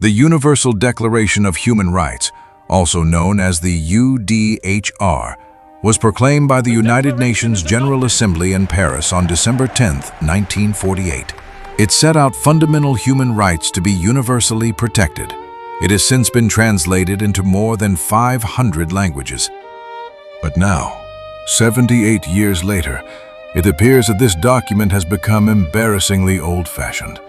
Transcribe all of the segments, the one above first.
The Universal Declaration of Human Rights, also known as the UDHR, was proclaimed by the United Nations General Assembly in Paris on December 10, 1948. It set out fundamental human rights to be universally protected. It has since been translated into more than 500 languages. But now, 78 years later, it appears that this document has become embarrassingly old-fashioned.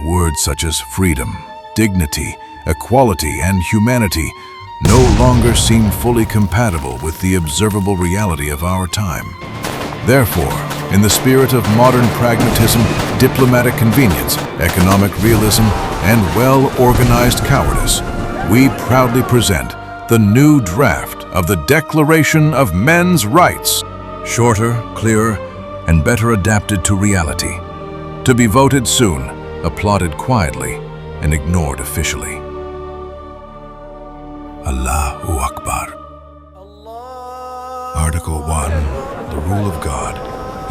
Words such as freedom, dignity, equality, and humanity no longer seem fully compatible with the observable reality of our time. Therefore, in the spirit of modern pragmatism, diplomatic convenience, economic realism, and well-organized cowardice, we proudly present the new draft of the Declaration of Men's Rights. Shorter, clearer, and better adapted to reality. To be voted soon, applauded quietly, and ignored officially. Allahu Akbar. Article 1. The rule of God,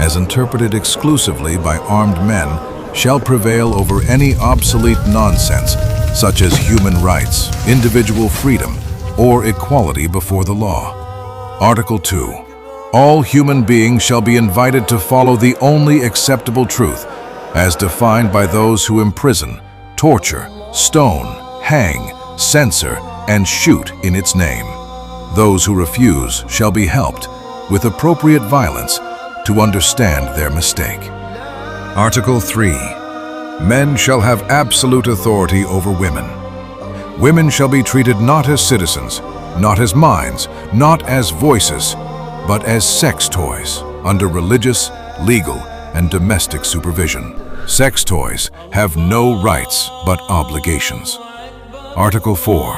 as interpreted exclusively by armed men, shall prevail over any obsolete nonsense, such as human rights, individual freedom, or equality before the law. Article 2. All human beings shall be invited to follow the only acceptable truth, as defined by those who imprison, torture, stone, hang, censor, and shoot in its name. Those who refuse shall be helped, with appropriate violence, to understand their mistake. Article 3. Men shall have absolute authority over women. Women shall be treated not as citizens, not as minds, not as voices, but as sex toys under religious, legal, and domestic supervision. Sex toys have no rights but obligations. Article 4.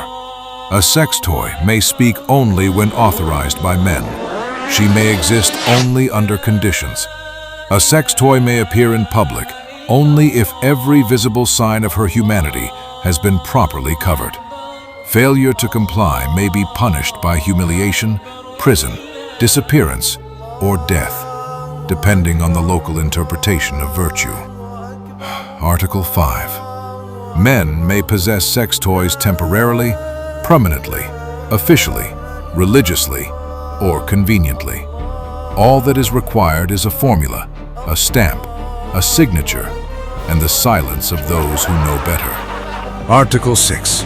A sex toy may speak only when authorized by men. She may exist only under conditions. A sex toy may appear in public only if every visible sign of her humanity has been properly covered. Failure to comply may be punished by humiliation, prison, disappearance, or death, depending on the local interpretation of virtue. Article 5. Men may possess sex toys temporarily, permanently, officially, religiously, or conveniently. All that is required is a formula, a stamp, a signature, and the silence of those who know better. Article 6.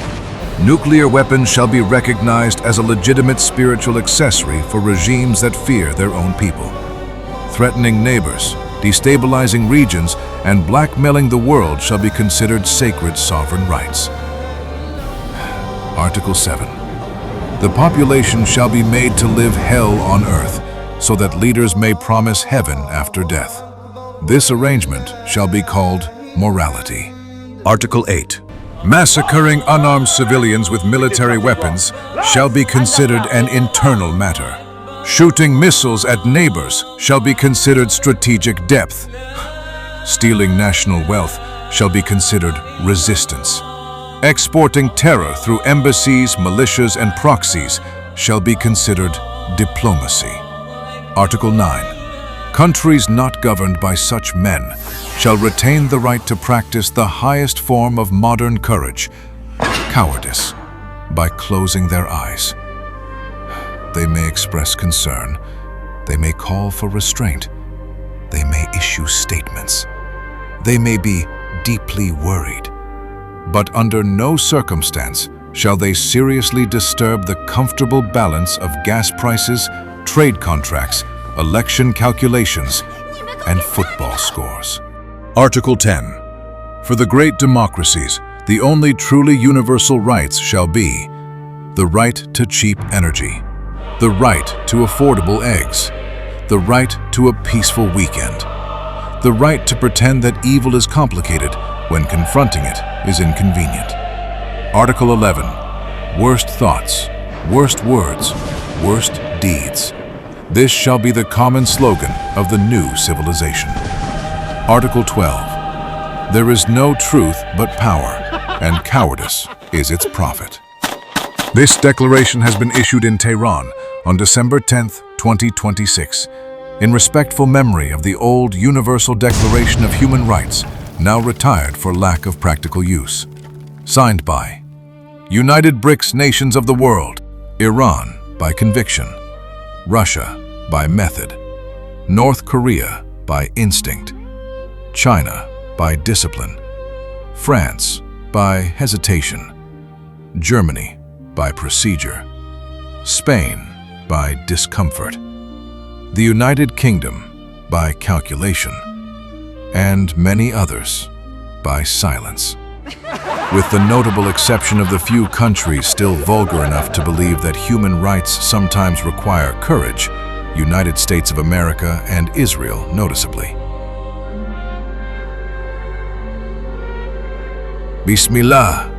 Nuclear weapons shall be recognized as a legitimate spiritual accessory for regimes that fear their own people. Threatening neighbors, destabilizing regions, and blackmailing the world shall be considered sacred sovereign rights. Article 7. The population shall be made to live hell on earth, so that leaders may promise heaven after death. This arrangement shall be called morality. Article 8. Massacring unarmed civilians with military weapons shall be considered an internal matter. Shooting missiles at neighbors shall be considered strategic depth. Stealing national wealth shall be considered resistance. Exporting terror through embassies, militias, and proxies shall be considered diplomacy. Article 9. Countries not governed by such men shall retain the right to practice the highest form of modern courage, cowardice, by closing their eyes. They may express concern, they may call for restraint, they may issue statements, they may be deeply worried, but under no circumstance shall they seriously disturb the comfortable balance of gas prices, trade contracts, election calculations, and football scores. Article 10. For the great democracies, the only truly universal rights shall be the right to cheap energy, the right to affordable eggs, the right to a peaceful weekend, the right to pretend that evil is complicated when confronting it is inconvenient. Article 11. Worst thoughts, worst words, worst deeds. This shall be the common slogan of the new civilization. Article 12. There is no truth but power, and cowardice is its prophet. This declaration has been issued in Tehran on December 10, 2026, in respectful memory of the old Universal Declaration of Human Rights, now retired for lack of practical use. Signed by United BRICS nations of the world, Iran by conviction, Russia by method, North Korea by instinct, China by discipline, France by hesitation, Germany by procedure, Spain by discomfort, the United Kingdom by calculation, and many others by silence. With the notable exception of the few countries still vulgar enough to believe that human rights sometimes require courage, United States of America and Israel noticeably. Bismillah.